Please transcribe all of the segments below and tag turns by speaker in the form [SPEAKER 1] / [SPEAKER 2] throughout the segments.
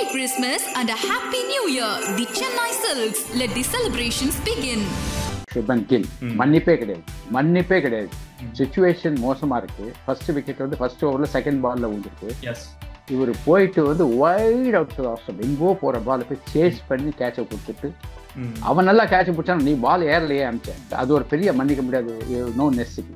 [SPEAKER 1] Merry Christmas and a Happy New Year. The Chennai Silks. Let the celebrations begin.
[SPEAKER 2] Shubman Gill மன்னிப்பே கிடையாது. Situation மோசமா இருக்கு. First wicket வந்து first ஓவர்ல செகண்ட் பால்ல விழுந்துருக்கு. இவர் போயிட்டு வந்து வைட் அவுட் ஆப்ஷன் எங்கோ போற பால் போய் சேஸ் பண்ணி கேட்சை கொடுத்துட்டு அவன் நல்லா கேட்சை பிடிச்சான். நீ பால் ஏர்லயே அமிச்சேன். அது ஒரு பெரிய மன்னிக்க முடியாது. நோ நெசிட்டி.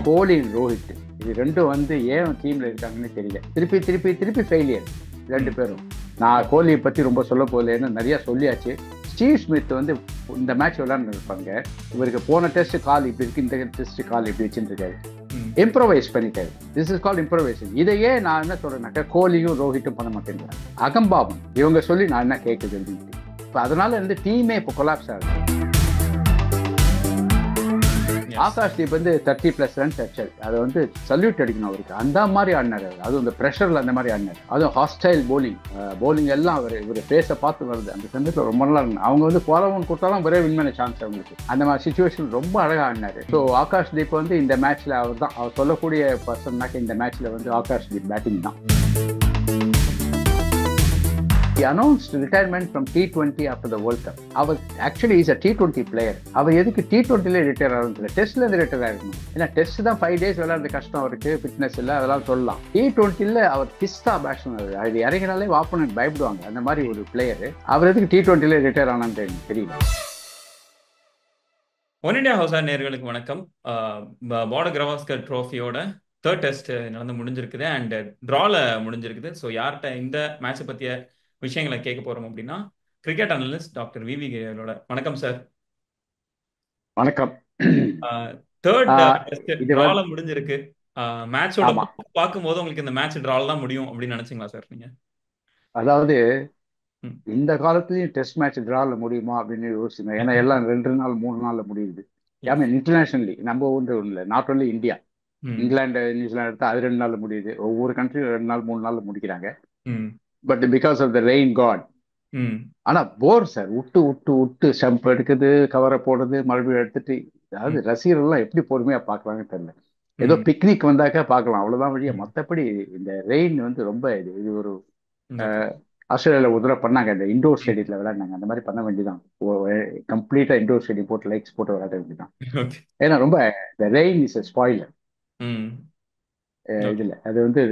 [SPEAKER 2] கோலி ரோஹித் இது ரெண்டும் வந்து ஏன் டீம்ல இருக்காங்கன்னு தெரியல. திருப்பி ஃபெயிலியர் ரெண்டு பேரும். நான் கோலியை பத்தி ரொம்ப சொல்ல போகல, ஏன்னா நிறைய சொல்லியாச்சு. ஸ்டீவ் ஸ்மித் வந்து இந்த மேட்ச் விளையாண்டு இருப்பாங்க. இவருக்கு போன டெஸ்ட் கால் இப்படி இருக்கு, இந்த டெஸ்ட் கால் இப்படி வச்சுருக்காரு. இம்ப்ரோவைஸ் பண்ணிட்டாரு. This is called improvisation. இதையே நான் என்ன சொல்றேன்னாக்கா கோலியும் ரோஹிட்டும் பண்ண மாட்டேங்கிறேன். அகம்பாவம் இவங்க சொல்லி நான் என்ன கேட்குது. இப்போ அதனால வந்து டீமே இப்போ கொலாப்ஸ் ஆகுது. ஆகாஷ்தீப் வந்து 30+ ரன்ஸ் அடிச்சாரு. அதை வந்து சல்யூட் அடிக்கணும் அவருக்கு. அந்த மாதிரி ஆடினாரு. அதுவும் அந்த ப்ரெஷர்ல அந்த மாதிரி ஆடினாரு. அதுவும் ஹாஸ்டைல் போலிங் எல்லாம் இவர் பேச பார்த்து வருது. அந்த சமயத்தில் ரொம்ப நல்லா இருந்தாங்க. அவங்க வந்து போலவன் கொடுத்தாலும் ஒரே வின் பண்ண சான்ஸ் அவங்களுக்கு. அந்த மாதிரி சுச்சுவேஷன் ரொம்ப அழகா ஆடினாரு. ஸோ ஆகாஷ்தீப் வந்து இந்த மேட்ச்ல அவர் சொல்லக்கூடிய பர்சன்னாக்க இந்த மேட்ச்ல வந்து ஆகாஷ்தீப் பேட்டிங் தான். He announced retirement from T20 after the World Cup. அவர் actually is a T20 player. அவர் எதுக்கு T20ல ரிட்டையர் ஆகணும், டெஸ்ட்ல இருந்து ரிட்டையர் ஆகணும். ஏன்னா டெஸ்ட் தான் 5 days விளையாடுறது கஷ்டம், அவருக்கு ஃபிட்னஸ் இல்லை, அதெல்லாம் சொல்லலாம். T20ல அவர் பிஸ்தா பேட்ஸ்மேன். அது இறங்கினாலே ஆப்போனன்ட் பயப்படுவாங்க. அந்த மாதிரி ஒரு பிளேயர். அவர் எதுக்கு T20ல ரிட்டையர் ஆனான்னு தெரியல.
[SPEAKER 3] ஒன் இண்டியா ஹவுஸ் நேயர்களுக்கு வணக்கம். பார்டர் கவாஸ்கர் ட்ரோஃபியோட தேர்ட் டெஸ்ட் நடந்து முடிஞ்சிருக்குது அண்ட் ட்ரால முடிஞ்சிருக்குது. ஸோ யார்கிட்ட இந்த மேட்சை பற்றிய விஷயங்களை கேட்க போறோம் அப்படின்னா கிரிக்கெட் அனலிஸ்ட் டாக்டர் விவி கேரோட. வணக்கம் சார்.
[SPEAKER 2] வணக்கம்.
[SPEAKER 3] தேர்ட் டெஸ்ட் ட்ரால முடிஞ்சிருக்கு. மேட்சோட பார்க்கும்போது உங்களுக்கு இந்த மேட்ச் ட்ரால தான் முடியும் அப்படின்னு நினைச்சீங்களா சார் நீங்க?
[SPEAKER 2] அதாவது இந்த காலத்துலயும் டெஸ்ட் மேட்ச் ட்ரால முடியுமா அப்படின்னு யோசிச்சுங்க. ஏன்னா எல்லாம் 2 நாள் 3 நாள்ல முடியுது. இன்டர்நேஷனலி நம்ம ஒன்று இல்லை, not only India. England New Zealand எடுத்தா அது 2 நாள்ல முடியுது. ஒவ்வொரு கண்ட்ரியும் 2 நாள் 3 நாள்ல முடிக்கிறாங்க. But because of the rain got. ஆனா போர் சார். விட்டு ஸ்டம்ப் எடுக்குது, கவரை போடுறது, மறுபடியும் எடுத்துட்டு. அதாவது ரசிகர்கள் எல்லாம் எப்படி பொறுமையா பாக்குறாங்கன்னு தெரியல. ஏதோ பிக்னிக் வந்தாக்கா பார்க்கலாம், அவ்வளவுதான் வழியா. மற்றபடி இந்த ரெயின் வந்து ரொம்ப இது ஒரு ஆஸ்திரேலியாவில் உதவ பண்ணாங்க. இந்த இண்டோர் ஸ்டேடியத்தில் விளையாடினாங்க. அந்த மாதிரி பண்ண வேண்டியதான். கம்ப்ளீட்டா இண்டோர் ஸ்டேடியம் போட்டு லைட்ஸ் போட்டு விளையாட வேண்டியதான். ஏன்னா ரொம்ப இந்த ரெயின் இஸ் ஸ்பாயிலர் இதுல. அது வந்து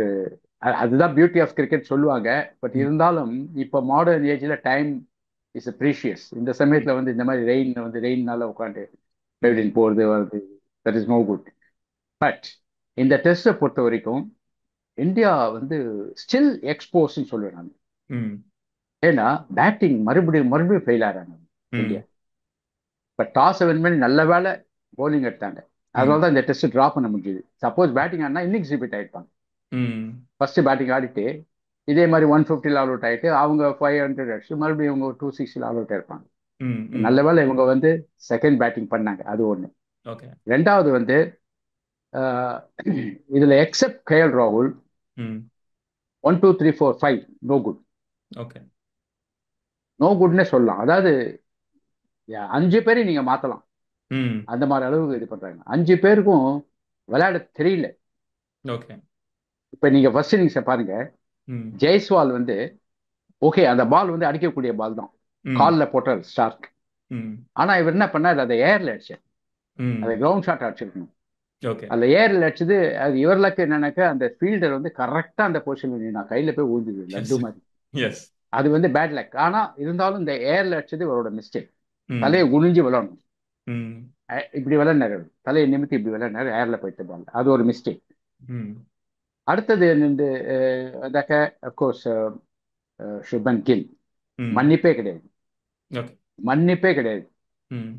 [SPEAKER 2] அதுதான் பியூட்டி ஆஃப் கிரிக்கெட் சொல்லுவாங்க. பட் இருந்தாலும் இப்போ மாடர்ன் ஏஜ்ல டைம் இஸ் ப்ரீஷியஸ். இந்த சமயத்துல வந்து இந்த மாதிரி ரெயின்னால உட்காந்து போறது வருது, that is no good. But இந்த டெஸ்ட்டை பொறுத்த வரைக்கும் இந்தியா வந்து ஸ்டில் எக்ஸ்போஸ்ன்னு சொல்லுவேன் நான். ஏன்னா பேட்டிங் மறுபடியும் ஃபெயில் ஆகிறாங்க இந்தியா. பட் டாஸ் வின் பண்ணி நல்ல வேலை போலிங் எடுத்தாங்க. அதனால தான் இந்த டெஸ்ட் ட்ரா பண்ண முடியுது. சப்போஸ் பேட்டிங் ஆடினா இன்னிங்ஸ் ரிப்பீட் ஆயிருப்பாங்க. ஃபர்ஸ்ட் பேட்டிங் ஆடிட்டு இதே மாதிரி 150 ஆல் அவுட் ஆயிட்டு அவங்க 500 அடிச்சு மறுபடியும் இவங்க 260 ஆல் அவுட் ஆயிருப்பாங்க. நல்ல வேலை இவங்க வந்து செகண்ட் பேட்டிங் பண்ணாங்க. அது ஒண்ணு. ரெண்டாவது வந்து இதுல எக்ஸப்ட் கேஎல் ராகுல் 1 2 3 4 5 நோ குட். நோ குட்னே சொல்லலாம். அதாவது 5 பேரையும் நீங்க மாத்தலாம். அந்த மாதிரி அளவுக்கு இது பண்றாங்க. 5 பேருக்கும் விளையாட தெரியல. இப்ப நீங்க ஃபர்ஸ்ட் இன்னிங்ஸை பாருங்க. ஜெய்ஸ்வால் வந்து ஓகே, அந்த பால் வந்து அடிக்கக்கூடிய பால் தான், கால்ல போட்டார் ஸ்டார்க். ஆனா இவர் என்ன பண்ணார், அதை ஏர்ல அடிச்சார். அதை கிரவுண்ட் ஷாட் அடிச்சிருக்கணும். அந்த ஏர்ல அடிச்சது அது இவர்களுக்கு என்னன்னாக்கா அந்த ஃபீல்டர் வந்து கரெக்டா அந்த பொசிஷன் நான் கையில போய் ஊந்துது லட்டு மாதிரி. அது வந்து பேட் லக். ஆனா இருந்தாலும் இந்த ஏர்ல அடிச்சது இவரோட மிஸ்டேக். தலையை குனிஞ்சு விளையாடணும். இப்படி விளையாடினாரு, தலையை நிமித்தி இப்படி விளையாடினாரு, ஏர்ல போயிட்டு பால். அது ஒரு மிஸ்டேக். அடுத்தது அப்கோர்ஸ் சுபன் கில் மன்னிப்பே கிடையாது.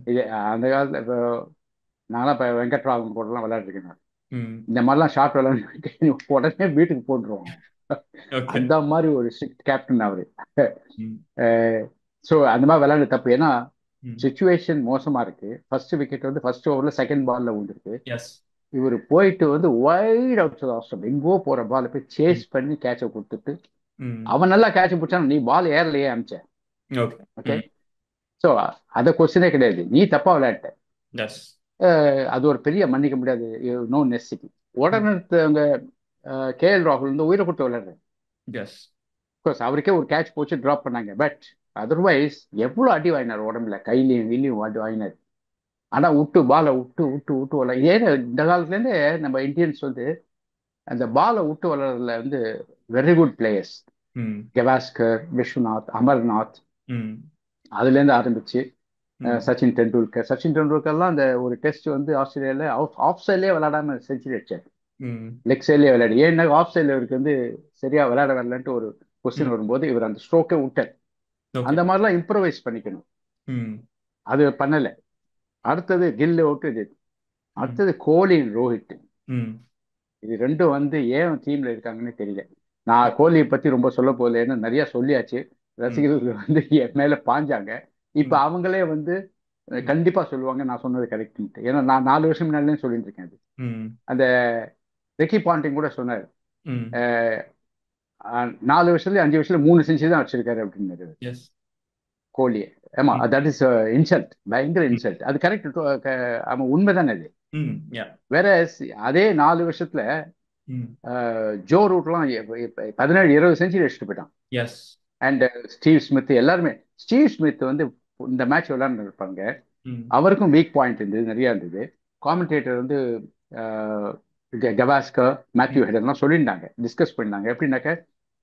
[SPEAKER 2] இது அந்த காலத்துல இப்போ நாங்களாம் இப்போ வெங்கட்ராமன் போட்டெல்லாம் விளையாடுறேன். இந்த மாதிரிலாம் ஷார்ட் விளையாடு உடனே வீட்டுக்கு போட்டுருவோம். அந்த மாதிரி ஒரு ஸ்ட்ரிக்ட் கேப்டன் அவரு. ஸோ அந்த மாதிரி விளையாடு தப்பு. ஏன்னா சிச்சுவேஷன் மோசமா இருக்கு. ஃபர்ஸ்ட் விக்கெட் வந்து ஃபர்ஸ்ட் ஓவர்ல செகண்ட் பால்ல விழுந்திருக்கு. இவர் போயிட்டு வந்து வைட் அவுட் ஆப்ஷன் எங்கோ போற பால் போய் சேஸ் பண்ணி கேட்சை கொடுத்துட்டு அவன் நல்லா கேட்ச பிடிச்சான். நீ பால் ஏர்லயே அமிச்ச. ஓகே, ஸோ அதை கொஸ்டினே கிடையாது. நீ தப்பா விளையாட்ட. அது ஒரு பெரிய மன்னிக்க முடியாது. நோ நெசிட்டி. உடனே அவங்க கேஎல் ராகுல் வந்து உயிரை கொடுத்து விளையாடுறாரு.
[SPEAKER 3] எஸ்.
[SPEAKER 2] கோர்ஸ் அவருக்கே ஒரு கேட்ச் போச்சு ட்ராப் பண்ணாங்க. பட் அதர்வைஸ் எவ்வளோ அடி வாங்கினார் உடம்புல, கையிலையும் வெளியும் அடி வாங்கினார். ஆனா விட்டு பாலை விட்டு விட்டு விட்டு விளையாட ஏன் இந்த காலத்துலேருந்தே நம்ம இந்தியன்ஸ் வந்து அந்த பாலை விட்டு விளையாடுறதுல வந்து வெரி குட் பிளேயர்ஸ்.
[SPEAKER 3] ம்.
[SPEAKER 2] கவாஸ்கர், விஸ்வநாத், அமர்நாத்,
[SPEAKER 3] ம்.
[SPEAKER 2] அதுலேருந்து ஆரம்பிச்சு
[SPEAKER 3] ம்.
[SPEAKER 2] சச்சின் டெண்டுல்கர்லாம் அந்த ஒரு டெஸ்ட் வந்து ஆஸ்திரேலியாவில் ஆஃப் சைட்லேயே விளையாடாம செஞ்சுரி அடிச்சார்.
[SPEAKER 3] ம்.
[SPEAKER 2] லெக் சைட்லேயே விளையாடு. ஏன்னா ஆஃப் சைடில் இவருக்கு வந்து சரியா விளையாட வரலன்ட்டு ஒரு கொஸ்டின்
[SPEAKER 3] ம்.
[SPEAKER 2] வரும்போது இவர் அந்த ஸ்ட்ரோக்கே விட்டார்.
[SPEAKER 3] ஓகே.
[SPEAKER 2] அந்த மாதிரிலாம் இம்ப்ரவைஸ் பண்ணிக்கணும்.
[SPEAKER 3] ம்.
[SPEAKER 2] அது பண்ணலை. அடுத்தது கில்லு அவுட்டு இது.
[SPEAKER 3] ம்.
[SPEAKER 2] அடுத்தது கோலி, ரோஹித்.
[SPEAKER 3] ம்.
[SPEAKER 2] இது ரெண்டும் வந்து ஏன் டீம்ல இருக்காங்கன்னு தெரியல. நான் கோலியை பத்தி ரொம்ப சொல்ல போகல, ஏன்னா நிறைய சொல்லியாச்சு.
[SPEAKER 3] ம்.
[SPEAKER 2] ரசிகர்கள் வந்து என் மேல பாஞ்சாங்க. இப்ப
[SPEAKER 3] ம்.
[SPEAKER 2] அவங்களே வந்து
[SPEAKER 3] ம்.
[SPEAKER 2] கண்டிப்பா சொல்லுவாங்க நான் சொன்னது கரெக்ட்ன்ட்டு. ஏன்னா நான் 4 வருஷம் முன்னாடியே சொல்லிட்டு இருக்கேன் அது.
[SPEAKER 3] ம்.
[SPEAKER 2] அந்த ரெக்கி பாண்டிங் கூட சொன்னார்,
[SPEAKER 3] ம்.
[SPEAKER 2] 4 வருஷத்துல 5 வருஷத்துல 3 செஞ்சுரி தான் வச்சிருக்காரு அப்படின்னு
[SPEAKER 3] எஸ்.
[SPEAKER 2] கோலியை. ஆமா,
[SPEAKER 3] ம்.
[SPEAKER 2] தட் இஸ் இன்சல்ட், பயங்கர
[SPEAKER 3] ம்.
[SPEAKER 2] இன்சல்ட். அது கரெக்ட், அவன் உண்மைதானே அது.
[SPEAKER 3] ம். யா.
[SPEAKER 2] வேற அதே 4 வருஷத்துல
[SPEAKER 3] ம்.
[SPEAKER 2] ஜோ ரூட்லாம் 17-20 செஞ்சுரி அடிச்சுட்டு போயிட்டான்.
[SPEAKER 3] எஸ்.
[SPEAKER 2] அண்ட் ஸ்டீவ் ஸ்மித் எல்லாருமே. ஸ்டீவ் ஸ்மித் வந்து இந்த மேட்ச் விளையாண்டு இருப்பாங்க.
[SPEAKER 3] ம்.
[SPEAKER 2] அவருக்கும் வீக் பாயிண்ட் இருந்தது, நிறைய இருந்தது. காமெண்டேட்டர் வந்து கவாஸ்கர், மேத்யூ
[SPEAKER 3] ம்.
[SPEAKER 2] ஹெடர்லாம் சொல்லியிருந்தாங்க, டிஸ்கஸ் பண்ணிருந்தாங்க. எப்படின்னாக்க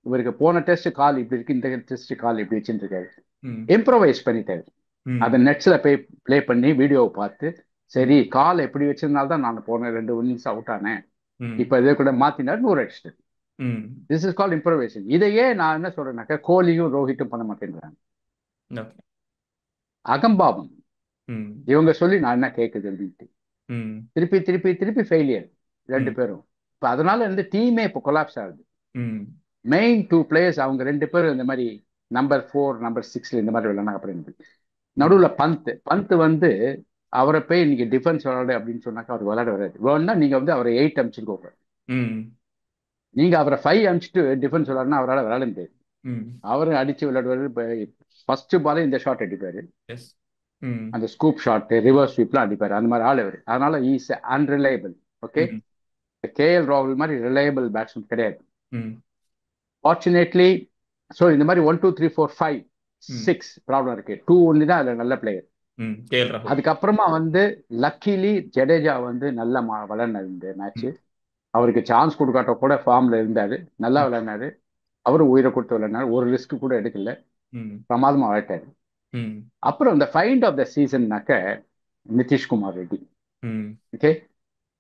[SPEAKER 2] இவருக்கு போன டெஸ்ட் கால் இப்படி இருக்கு, இந்த டெஸ்ட் கால் இப்படி வச்சுருக்காரு.
[SPEAKER 3] ம்.
[SPEAKER 2] இம்ப்ரவைஸ் பண்ணிட்டாரு.
[SPEAKER 3] ம்.
[SPEAKER 2] அதை நெட்ஸில் போய் ப்ளே பண்ணி வீடியோவை பார்த்து,
[SPEAKER 3] ம்.
[SPEAKER 2] சரி கால் எப்படி வச்சிருந்தால்தான் நான் போன 2 இன்னிங்ஸ் அவுட் ஆனேன்,
[SPEAKER 3] ம்.
[SPEAKER 2] இப்போ இதே கூட மாத்தினார் 100 அடிச்சிட்டு.
[SPEAKER 3] ம்.
[SPEAKER 2] This is call improvisation. இதையே நான் என்ன சொல்றேன்னாக்கா கோலியும் ரோஹித்தும் பண்ண மாட்டேங்கிறாங்க.
[SPEAKER 3] ஓகே.
[SPEAKER 2] அகம்பாவம்
[SPEAKER 3] ம்.
[SPEAKER 2] இவங்க சொல்லி நான் என்ன கேட்குது அப்படின்ட்டு
[SPEAKER 3] ம்.
[SPEAKER 2] திருப்பி திருப்பி திருப்பி ஃபெயிலியர் 2
[SPEAKER 3] ம்.
[SPEAKER 2] பேரும். இப்போ அதனால வந்து டீமே இப்போ கொலாப்ஸ் ஆகுது.
[SPEAKER 3] ம்.
[SPEAKER 2] மெயின் 2 பிளேயர்ஸ் அவங்க 2 பேரும் இந்த மாதிரி நம்பர் 4 நம்பர் 6 இந்த மாதிரி விளையாடுனாங்க. அப்புறம்
[SPEAKER 3] ம்.
[SPEAKER 2] நடுவில் பந்த் வந்து அவரை போய் இன்னைக்கு டிஃபென்ஸ் விளையாடு அப்படின்னு சொன்னாக்கா அவர் விளையாட வராது. வேணும்னா நீங்க வந்து அவரை 8 அனுப்பிச்சுக்கோங்க.
[SPEAKER 3] ம்.
[SPEAKER 2] நீங்க அவரை 5 அனுப்பிச்சிட்டு டிஃபென்ஸ் விளையாடுனா அவரால் விளையாட முடியாது.
[SPEAKER 3] ம்.
[SPEAKER 2] அவரு அடிச்சு விளையாடுவாரு. ஃபர்ஸ்ட் பாலே இந்த ஷாட் அடிப்பாரு,
[SPEAKER 3] எஸ். ம்.
[SPEAKER 2] அந்த ஸ்கூப் ஷாட், ரிவர்ஸ் ஸ்வீப்லாம் அடிப்பாரு. அந்த மாதிரி ஆள் அவர். அதனால இஸ் அன்ரிலையபிள். ஓகே,
[SPEAKER 3] ம்.
[SPEAKER 2] கேஎல் ராகுல் மாதிரி ரிலையபிள் பேட்ஸ்மேன் கிடையாது.
[SPEAKER 3] ம்.
[SPEAKER 2] ஃபார்ச்சுனேட்லி ஸோ இந்த மாதிரி 1 2 3 4 5
[SPEAKER 3] ம்.
[SPEAKER 2] 6 ப்ராப்ளம் இருக்கு. 2 ஒன்லி தான் அதில் நல்ல பிளேயர்.
[SPEAKER 3] ம். கேஎல் ராகுல்.
[SPEAKER 2] அதுக்கப்புறமா வந்து லக்கிலி ஜடேஜா வந்து நல்ல விளையாடினார் இந்த மேட்ச்.
[SPEAKER 3] ம்.
[SPEAKER 2] அவருக்கு சான்ஸ் கொடுக்காட்ட கூட ஃபார்ம்ல இருந்தாரு, நல்லா விளையாடினாரு. அவரும் உயிரை கொடுத்து விளையாடினாரு, ஒரு ரிஸ்க் கூட எடுக்கல,
[SPEAKER 3] ம்.
[SPEAKER 2] பிரமாதமா விளையாட்டாரு.
[SPEAKER 3] ம்.
[SPEAKER 2] அப்புறம் இந்த ஃபைண்ட் ஆஃப் த சீசன்னாக்க நிதிஷ்குமார் ரெட்டி.
[SPEAKER 3] ம்.
[SPEAKER 2] ஓகே,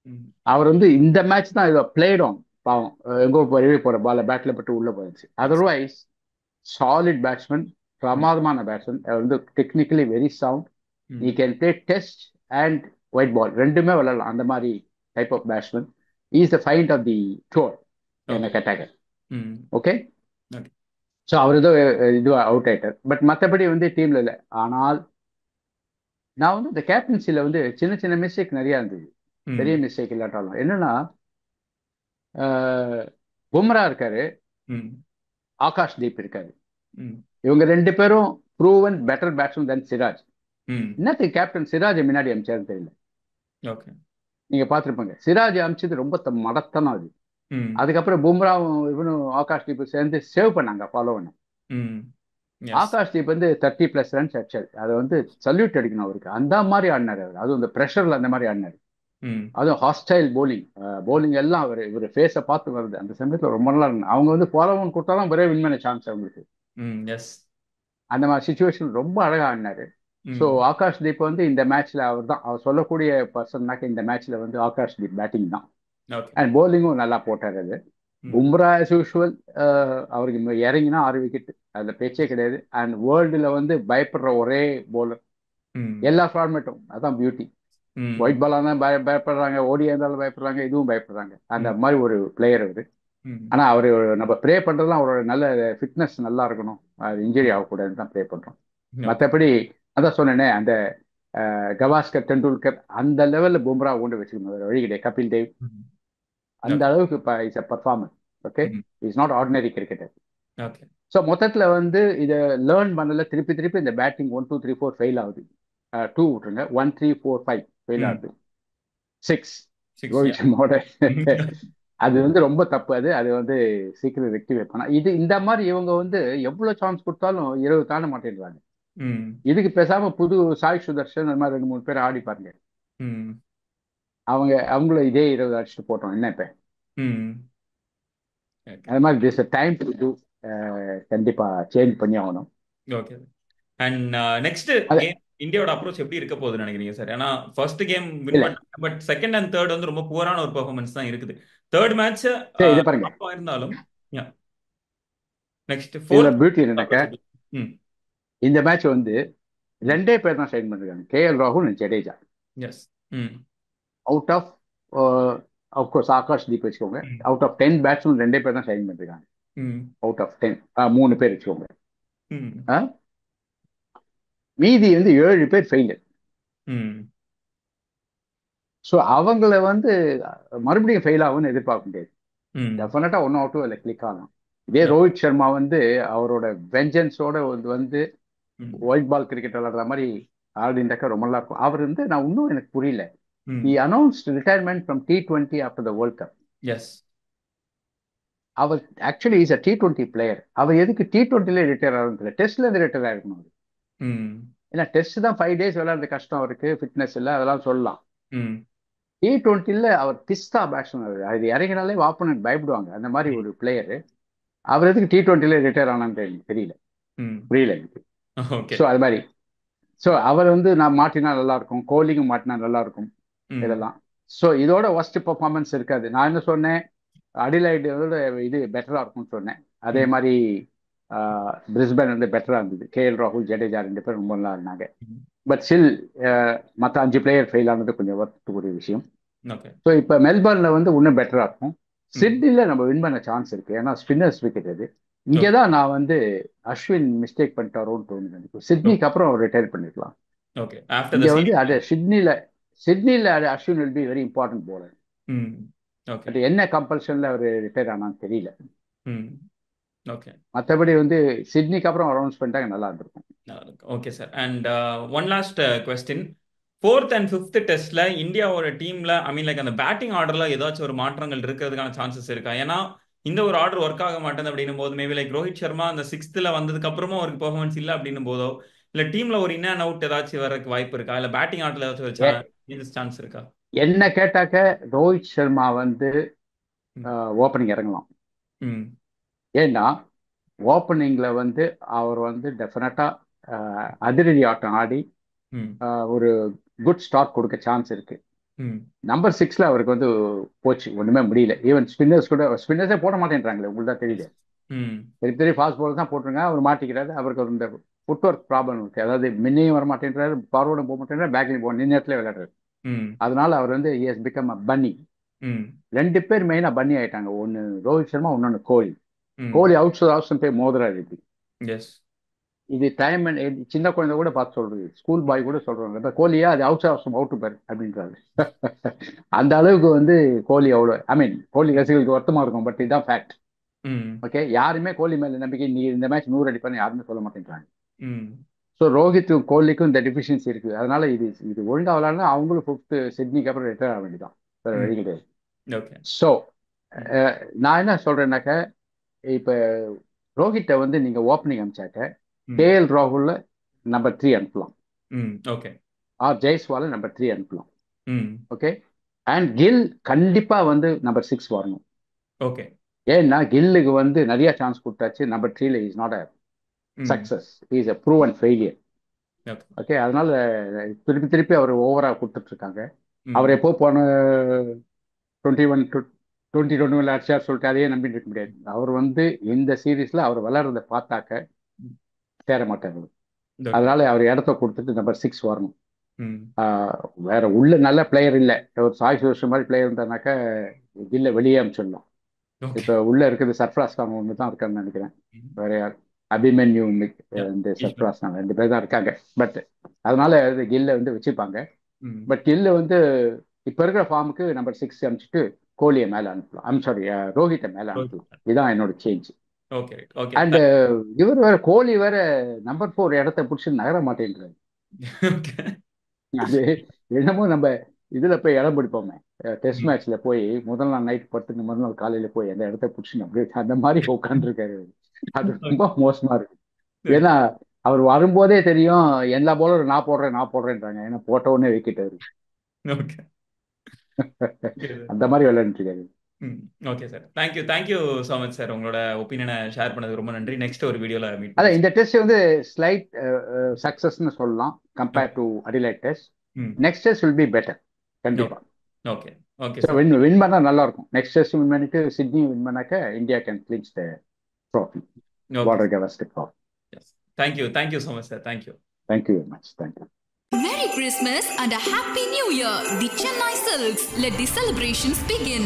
[SPEAKER 3] ம்.
[SPEAKER 2] அவர் வந்து இந்த மேட்ச் தான் இதை பிளேட் ஆன். பாவம், எங்கோ வெளியே போற பால பேட்ல பட்டு உள்ள போயிடுச்சு. அதர்வைஸ் சாலிட் பேட்ஸ்மேன்,
[SPEAKER 3] ம்.
[SPEAKER 2] பிரமாதமான பேட்ஸ்மேன். அவர் வந்து டெக்னிக்கலி வெரி சவுண்ட்.
[SPEAKER 3] ம்.
[SPEAKER 2] He can play test and white ball ரெண்டுமே விளையாடலாம். அந்த மாதிரி type of batsman. Is the find of the tour என்ன
[SPEAKER 3] ஓகே.
[SPEAKER 2] கேட்டாங்க.
[SPEAKER 3] ம்.
[SPEAKER 2] Okay,
[SPEAKER 3] okay.
[SPEAKER 2] ஸோ அவர் ஏதோ இது அவுட் ஆயிட்டார். பட் மற்றபடி வந்து டீம்ல இல்லை. ஆனால் நான் வந்து இந்த கேப்டன்சில வந்து சின்ன சின்ன மிஸ்டேக் நிறைய இருந்தது.
[SPEAKER 3] ம்.
[SPEAKER 2] பெரிய மிஸ்டேக் இல்லாட்டாலும் என்னன்னா, பும்ரா இருக்காரு,
[SPEAKER 3] ம்.
[SPEAKER 2] ஆகாஷ் தீப் இருக்காரு.
[SPEAKER 3] ம்.
[SPEAKER 2] இவங்க 2 பேரும் ப்ரூவன் பெட்டர் பேட்ஸ்மேன் தென் சிராஜ்.
[SPEAKER 3] ம்.
[SPEAKER 2] என்னத்துக்கு கேப்டன் சிராஜை முன்னாடி அமிச்சாருன்னு தெரியல.
[SPEAKER 3] ஓகே.
[SPEAKER 2] நீங்க பார்த்துருப்பாங்க, சிராஜ் அமிச்சது ரொம்ப மடத்தனம் அது.
[SPEAKER 3] ம்.
[SPEAKER 2] அதுக்கப்புறம் பும்ராவும் இவனும் ஆகாஷ் தீப் சேர்ந்து சேவ் பண்ணாங்க ஃபாலோ பண்ண.
[SPEAKER 3] ம். எஸ்.
[SPEAKER 2] ஆகாஷ் தீப் வந்து 30+ ரன்ஸ் அடிச்சாரு. அதை வந்து சல்யூட் அடிக்கணும் அவருக்கு. அந்த மாதிரி ஆடினாரு அவர். அதுவும் இந்த ப்ரெஷர்ல அந்த மாதிரி ஆடினாரு.
[SPEAKER 3] ம்.
[SPEAKER 2] அதுவும் ஹாஸ்டைல் போலிங் எல்லாம் அவர் இவர் ஃபேஸை பார்த்து வருது. அந்த சமயத்தில் ரொம்ப நல்லா இருந்தாங்க. அவங்க வந்து ஃபாலோவன் கொடுத்தாலும் ஒரே வின் பண்ண சான்ஸ் அவங்களுக்கு.
[SPEAKER 3] ம். எஸ்.
[SPEAKER 2] அந்த மாதிரி சுச்சுவேஷன் ரொம்ப அழகா ஆடினாரு. ஸோ
[SPEAKER 3] ம்.
[SPEAKER 2] ஆகாஷ் தீப் வந்து இந்த மேட்ச்ல அவர் சொல்லக்கூடிய பர்சன்னாக்க இந்த மேட்ச்ல வந்து ஆகாஷ் தீப் பேட்டிங் தான்.
[SPEAKER 3] ஓகே.
[SPEAKER 2] அண்ட் போலிங்கும் நல்லா போட்டார். அது
[SPEAKER 3] ம்.
[SPEAKER 2] பும்ரா as usual, அவருக்கு இறங்கினா 6 விக்கெட், அதுல பேச்சே கிடையாது. அண்ட் வேர்ல்டுல வந்து பயப்படுற ஒரே போலர்
[SPEAKER 3] ம்.
[SPEAKER 2] எல்லா ஃபார்மேட்டும். அதான் பியூட்டி.
[SPEAKER 3] ம்.
[SPEAKER 2] ஒயிட் பாலா இருந்தாலும் பயப்படுறாங்க, ஓடியா இருந்தாலும் பயப்படுறாங்க, இதுவும் பயப்படுறாங்க. அந்த
[SPEAKER 3] ம்.
[SPEAKER 2] மாதிரி ஒரு பிளேயர் அவரு.
[SPEAKER 3] ம்.
[SPEAKER 2] ஆனா அவரு நம்ம ப்ரே பண்றதுலாம் அவரோட நல்ல ஃபிட்னஸ் நல்லா இருக்கணும், அது இன்ஜுரி ஆகக்கூடாதுன்னு தான் ப்ரே பண்றோம்.
[SPEAKER 3] ஓகே.
[SPEAKER 2] மற்றபடி அதான் சொன்னேனே, அந்த கவாஸ்கர், டெண்டுல்கர் அந்த லெவல்ல பும்ரா கொண்டு வச்சுக்கணும், வேற வழி கிடையாது. கபில் தேவ்
[SPEAKER 3] ம்.
[SPEAKER 2] அந்த
[SPEAKER 3] ஓகே.
[SPEAKER 2] அளவுக்கு இஸ் அ பர்ஃபார்மன்ஸ். ஓகே,
[SPEAKER 3] ம்.
[SPEAKER 2] Is not ordinary cricketer.
[SPEAKER 3] Okay.
[SPEAKER 2] So மொத்தத்தில் வந்து இதை லேர்ன் பண்ணல. திருப்பி திருப்பி இந்த பேட்டிங் 1 2 3 4 ஃபெயில் ஆகுது. 2 விட்டுருங்க, 1 3 4 5 ஃபெயில்
[SPEAKER 3] ம்.
[SPEAKER 2] ஆகுது. 6
[SPEAKER 3] 6. யா.
[SPEAKER 2] ரோஹித் சர்மாவோட அது வந்து ரொம்ப தப்பு. அது அது வந்து சீக்கிரம் ரெக்டிஃபை பண்ண இது இந்த மாதிரி இவங்க வந்து எவ்வளவு சான்ஸ் கொடுத்தாலும் 20 தாண்ட மாட்டேன்றாங்க.
[SPEAKER 3] ம்
[SPEAKER 2] இதுக்கு பேசாம புது சாய் சுதர்ஷன் அந்த மாதிரி 2 3 பேர் ஆடி பாருங்க.
[SPEAKER 3] ம்
[SPEAKER 2] அவங்கள இதே 20 அடிச்சுட்டு போட்டோம் என்ன இப்ப.
[SPEAKER 3] ம் ஓகே
[SPEAKER 2] அது மாதிரி திஸ் டைம் டு டூ, கண்டிப்பா சேஞ்ச் பண்ணி ஆகணும்.
[SPEAKER 3] ஓகே. அண்ட் நெக்ஸ்ட்
[SPEAKER 2] அது
[SPEAKER 3] கேம் இந்தியாவோட அப்ரோச் எப்படி இருக்க போகுதுன்னு நினைக்கிறீங்க சார்? ஏன்னா ஃபர்ஸ்ட் கேம் வின்
[SPEAKER 2] இல்ல
[SPEAKER 3] பண்ணாங்க, பட் செகண்ட் அண்ட் தேர்ட் வந்து ரொம்ப புவரான ஒரு பெர்ஃபார்மன்ஸ் தான் இருக்குது. தேர்ட் மேட்ச்
[SPEAKER 2] சரி, இதை பாருங்க.
[SPEAKER 3] டாப்பா இருந்தாலும் நெக்ஸ்ட்
[SPEAKER 2] இதுல
[SPEAKER 3] ஃபோர்த்
[SPEAKER 2] பியூட்டி என்னன்னாக்க,
[SPEAKER 3] அப்ரோச் எப்படி? ம்
[SPEAKER 2] இந்த மேட்ச் வந்து 2 பேர் தான் சைன் பண்ணிருக்காங்க, கேஎல் ராகுல் அண்ட் ஜடேஜா.
[SPEAKER 3] எஸ். ம்
[SPEAKER 2] out of of course Akash Deep வச்சுக்கோங்க.
[SPEAKER 3] ம்
[SPEAKER 2] அவுட் ஆஃப் 10 பேட்ஸ்மேன் 2 பேர் தான் சைன் பண்ணிருக்காங்க.
[SPEAKER 3] ம்
[SPEAKER 2] அவுட் ஆஃப் 10 3 பேர் வச்சுக்கோங்க.
[SPEAKER 3] ம்
[SPEAKER 2] ஆ? மீதி வந்து 7 பேர் ஃபெயிலர்.
[SPEAKER 3] ம்
[SPEAKER 2] ஸோ அவங்கள வந்து மறுபடியும் ஃபெயில் ஆகும்னு எதிர்பார்க்க முடியாது.
[SPEAKER 3] ம்
[SPEAKER 2] டெஃபினட்டா 1 or 2 அதில் கிளிக் ஆகலாம். இதே ரோஹித் சர்மா வந்து அவரோட வெஞ்சன்ஸோட வந்து
[SPEAKER 3] ம்
[SPEAKER 2] ஒயிட் பால் கிரிக்கெட் விளையாடுற மாதிரி ஆடிண்டாக்கா ரொம்ப நல்லா இருக்கும். அவர் வந்து நான் இன்னும் எனக்கு புரியல.
[SPEAKER 3] ம்
[SPEAKER 2] He announced retirement from T20 after the World Cup.
[SPEAKER 3] Yes.
[SPEAKER 2] அவர் actually is a T20 player. அவர் எதுக்கு T20ல ரிட்டையர் ஆகுறது? டெஸ்ட்ல இருந்து ரிட்டையர் ஆகணும் அவர்.
[SPEAKER 3] ம்
[SPEAKER 2] ஏன்னா டெஸ்ட் தான் 5 days விளையாடுறது கஷ்டம், அவருக்கு ஃபிட்னஸ் இல்லை, அதெல்லாம் சொல்லலாம்.
[SPEAKER 3] ம்
[SPEAKER 2] T20ல அவர் பிஸ்தா பேட்ஸ்மேன். அது இறங்கினாலே ஆப்போனன்ட் பயப்படுவாங்க, அந்த மாதிரி ஒரு பிளேயர். அவர் எதுக்கு T20ல ரிட்டையர் ஆனான்னு எனக்கு தெரியல,
[SPEAKER 3] ம்
[SPEAKER 2] புரியல எனக்கு.
[SPEAKER 3] ஓகே.
[SPEAKER 2] ஸோ அது மாதிரி ஸோ அவர் வந்து நான் மாட்டினா நல்லா இருக்கும், கோலிங்கும் மாட்டினா நல்லா இருக்கும்
[SPEAKER 3] ம்
[SPEAKER 2] இதெல்லாம். ஸோ இதோட ஒஸ்ட் பெர்ஃபார்மன்ஸ் இருக்காது. நான் என்ன சொன்னேன், அடிலைடோட இது பெட்டரா இருக்கும்னு சொன்னேன். அதே
[SPEAKER 3] ம்
[SPEAKER 2] மாதிரி பிரிஸ்பேன் வந்து பெட்டரா இருந்தது. கேஎல் ராகுல் ஜடேஜா 2 பேரும் ரொம்ப நல்லா இருந்தாங்க.
[SPEAKER 3] ம்
[SPEAKER 2] பட் ஸ்டில் மற்ற 5 பிளேயர் ஃபெயில் ஆனது கொஞ்சம் வருத்தக்கூடிய விஷயம்.
[SPEAKER 3] ஓகே.
[SPEAKER 2] ஸோ இப்போ மெல்பர்ன்ல வந்து இன்னும் பெட்டரா இருக்கும்.
[SPEAKER 3] ம்
[SPEAKER 2] சிட்னில நம்ம வின் பண்ண சான்ஸ் இருக்கு, ஏன்னா ஸ்பின்னர்ஸ் விக்கெட் அது. இங்கே
[SPEAKER 3] ஓகே.
[SPEAKER 2] தான் நான் வந்து அஸ்வின் மிஸ்டேக் பண்ணிட்டாரோன்னு தோணுது எனக்கு. சிட்னிக்கு அப்புறம் அவர் ரிட்டையர் பண்ணிருக்கலாம்.
[SPEAKER 3] ஓகே. ஆஃப்டர் த
[SPEAKER 2] இங்கே வந்து
[SPEAKER 3] சீரீஸ்.
[SPEAKER 2] அது சிட்னில அது Ashwin will be very important bowler.
[SPEAKER 3] ம் ஓகே.
[SPEAKER 2] பட் என்ன கம்பல்ஷன்ல அவர் ரிட்டையர் ஆனான்னு தெரியல.
[SPEAKER 3] ம் ஓகே.
[SPEAKER 2] மற்றபடி வந்து சிட்னிக்கு அப்புறம் அனௌன்ஸ் பண்ணிட்டாங்க, நல்லா இருந்திருக்கும்.
[SPEAKER 3] Okay sir. And one last question. Fourth and fifth டெஸ்ட்ல இந்தியாவோட டீம்ல ஐ மீன் லைக் அந்த பேட்டிங் ஆர்டர்ல ஏதாச்சும் ஒரு மாற்றங்கள் இருக்கிறதுக்கான சான்சஸ் இருக்கா? ஏன்னா இந்த ஒரு ஆர்டர் ஒர்க் ஆக மாட்டேங்குது அப்படின்னும் போது மேபி லைக் ரோஹித் சர்மா அந்த சிக்ஸ்த்ல வந்ததுக்கு அப்புறமும் அவருக்கு பெர்ஃபார்மன்ஸ் இல்லை அப்படின்னும் போதோ, இல்ல டீம்ல ஒரு இன் அண்ட் அவுட் ஏதாச்சும் வரக்கு வாய்ப்பு இருக்கா? இல்ல பேட்டிங் ஆர்டர்ல ஏதாச்சும் ஒரு
[SPEAKER 2] ஏ-
[SPEAKER 3] சான்ஸ் இருக்கா?
[SPEAKER 2] என்ன கேட்டாக்க ரோஹித் சர்மா வந்து
[SPEAKER 3] ம்
[SPEAKER 2] ஓப்பனிங் இறங்கலாம்.
[SPEAKER 3] ம்
[SPEAKER 2] ஏன்னா ஓப்பனிங்ல வந்து அவர் வந்து டெஃபினட்டா அதிரடி ஆட்டம் ஆடி
[SPEAKER 3] ம்
[SPEAKER 2] ஒரு குட் ஸ்டார்ட் கொடுக்க சான்ஸ் இருக்கு.
[SPEAKER 3] ம்
[SPEAKER 2] நம்பர் 6ல அவருக்கு வந்து போச்சு, ஒண்ணுமே முடியல. ஈவன் ஸ்பின்னர்ஸே போட மாட்டேன்றாங்களே, உங்களுக்கு தான் தெரியுது.
[SPEAKER 3] ம்
[SPEAKER 2] பெரிய பெரிய ஃபாஸ்ட் பால் தான் போட்டிருங்க, அவர் மாட்டிக்கிறாரு. அவருக்கு ஒரு இந்த ஃபுட் ஒர்க் ப்ராப்ளம் இருக்கு. அதாவது முன்னையும் வர மாட்டேன்றாரு, ஃபார்வர்டும் போக மாட்டேன்றாரு, பேக்லையும் போக நின்று இடத்துல விளையாடுறாரு.
[SPEAKER 3] ம்
[SPEAKER 2] அதனால அவர் வந்து ஹஸ் பிகம் அ பன்னி.
[SPEAKER 3] ம்
[SPEAKER 2] 2 பேர் மெயினா பன்னி ஆயிட்டாங்க. ஒன்னு ரோஹித் சர்மா, இன்னொன்னு கோலி.
[SPEAKER 3] ம்
[SPEAKER 2] கோலி அவுட் போய் மோதுறாரு.
[SPEAKER 3] எஸ்.
[SPEAKER 2] இது டைம் சின்ன குழந்தை கூட பார்த்து சொல்றது, ஸ்கூல் பாய் கூட சொல்றாங்க, இப்ப கோலியா அது அவுட் பாரு அப்படின்றாரு. அந்த அளவுக்கு வந்து கோலி அவ்வளோ, ஐ மீன் கோலி ரசிகர்களுக்கு வருத்தமா இருக்கும், பட் இதுதான் ஃபேக்ட்.
[SPEAKER 3] ம்
[SPEAKER 2] ஓகே, யாருமே கோலி மேல நம்பிக்கை நீ இந்த மேட்ச் 100 அடிப்பான்னு யாருமே சொல்ல மாட்டேங்கிறாங்க.
[SPEAKER 3] ம்
[SPEAKER 2] ஸோ ரோஹித்தும் கோலிக்கும் இந்த டெஃபிஷியன்சி இருக்கு. அதனால இது இது ஒழுங்கா விளையாடுனா அவங்களும் 5th சிட்னிக்கு அப்புறம் ரிட்டையர் ஆக வேண்டியதான், வேற
[SPEAKER 3] ம்
[SPEAKER 2] வழி கிடையாது.
[SPEAKER 3] ஓகே.
[SPEAKER 2] ஸோ
[SPEAKER 3] ம்
[SPEAKER 2] நான் என்ன சொல்றேன்னாக்க, இப்ப ரோஹித்தை வந்து நீங்க ஓப்பனிங் அனுப்பிச்சாக்க
[SPEAKER 3] ம்
[SPEAKER 2] கேஎல் ராகுல்ல நம்பர் 3 அனுப்பலாம்,
[SPEAKER 3] ம் ஓகே.
[SPEAKER 2] ஆர் ஜெய்ஸ்வால நம்பர் 3 அனுப்பலாம்.
[SPEAKER 3] ம்
[SPEAKER 2] ஓகே, அண்ட் கில் கண்டிப்பா வந்து நம்பர் 6 வரணும்.
[SPEAKER 3] ஓகே.
[SPEAKER 2] ஏன்னா கில்லுக்கு வந்து நிறைய சான்ஸ் கொடுத்தாச்சு, நம்பர் 3ல இஸ் நாட் அ
[SPEAKER 3] ம்
[SPEAKER 2] success, is a proven failure.
[SPEAKER 3] Okay.
[SPEAKER 2] Okay, அதனால திருப்பி திருப்பி அவர் ஓவரா கொடுத்துட்டு இருக்காங்க. அவர்
[SPEAKER 3] ம்
[SPEAKER 2] எப்போ போன 2021 அடிச்சார் சொல்லிட்டு அதையே நம்பிட்டு இருக்க முடியாது. அவர் வந்து இந்த சீரீஸ்ல அவர் விளையாடுறத பார்த்தாக்க
[SPEAKER 3] ம்
[SPEAKER 2] சேர மாட்டார்.
[SPEAKER 3] ஓகே.
[SPEAKER 2] அதனால அவர் இடத்த கொடுத்துட்டு நம்பர் 6 வரணும்.
[SPEAKER 3] ம்
[SPEAKER 2] வேற உள்ள நல்ல பிளேயர் இல்லை, ஒரு சாய் சுதர்ஷன் மாதிரி பிளேயர் இருந்தானாக்க கில்ல வெளியே அனுப்பிச்சிடலாம்.
[SPEAKER 3] ஓகே.
[SPEAKER 2] இப்போ உள்ள இருக்கிறது சர்ஃப்ராஸ் கான் ஒன்று தான் இருக்கான்னு நினைக்கிறேன்.
[SPEAKER 3] ம்
[SPEAKER 2] வேற யார், அபிமன்யு
[SPEAKER 3] யா
[SPEAKER 2] இந்த
[SPEAKER 3] ஈஸ்வரன்.
[SPEAKER 2] சர்ஃப்ராஸ் கான் 2 பேர் தான் இருக்காங்க. பட் அதனால கில்ல வந்து வச்சுப்பாங்க.
[SPEAKER 3] ம்
[SPEAKER 2] பட் கில்ல வந்து இப்ப இருக்கிற ஃபார்முக்கு நம்பர் 6 அனுப்பிச்சிட்டு கோலியை மேல அனுப்பலாம், ஐம் சாரி ரோஹித்தை மேல அனுப்பலாம். இதுதான் என்னோட change.
[SPEAKER 3] Okay right. Okay.
[SPEAKER 2] And இவர் வேற, கோலி வேற நம்பர் 4 இடத்த பிடிச்சி நகர மாட்டேன்றாரு.
[SPEAKER 3] ஓகே.
[SPEAKER 2] அது என்னமோ நம்ம இதுல போய் இடம் பிடிப்போமே, டெஸ்ட்
[SPEAKER 3] ம்.
[SPEAKER 2] மேட்ச்ல போய் முதல் நாள் நைட் படுத்துட்டு மறுநாள் காலையில போய் அந்த இடத்த பிடிச்சின்னு அப்படியே அந்த மாதிரி உட்காந்துருக்காரு. அது ரொம்ப மோசமா இருக்கு.
[SPEAKER 3] சரி.
[SPEAKER 2] ஏன்னா அவர் வரும்போதே தெரியும் எல்லா போலரும் நான் போடுறேன்றாங்க. ஏன்னா போட்ட உடனே விக்கெட்.
[SPEAKER 3] ஓகே. Okay sir.
[SPEAKER 2] அந்த மாதிரி விளையாண்டுட்டு இருக்காரு.
[SPEAKER 3] ம். Okay sir. Thank you so much sir. உங்களோட ஒப்பீனியனை ஷேர் பண்ணதுக்கு ரொம்ப நன்றி. நெக்ஸ்ட் ஒரு வீடியோல மீட்
[SPEAKER 2] அதான்
[SPEAKER 3] பண்ணலாம்
[SPEAKER 2] இந்த
[SPEAKER 3] சார்.
[SPEAKER 2] டெஸ்ட் வந்து ஸ்லைட் சக்சஸ்ன்னு சொல்லலாம் கம்பேர் டு அடிலைட் டெஸ்ட்.
[SPEAKER 3] ம்.
[SPEAKER 2] Next test will be better கண்டிப்பா.
[SPEAKER 3] Okay. Okay
[SPEAKER 2] so
[SPEAKER 3] sir.
[SPEAKER 2] Win பண்ணா நல்லா இருக்கும். நெக்ஸ்ட் டெஸ்ட் வின் பண்ணிட்டு சிட்னி வின் பண்ணாக்க India can clinch the trophy,
[SPEAKER 3] okay
[SPEAKER 2] Border
[SPEAKER 3] sir.
[SPEAKER 2] Gavaskar trophy.
[SPEAKER 3] Yes. Thank you so much sir. Thank you.
[SPEAKER 2] Thank you very much. Thank you.
[SPEAKER 1] Merry Christmas and a Happy New Year. The Chennai Silks. Let the celebrations begin.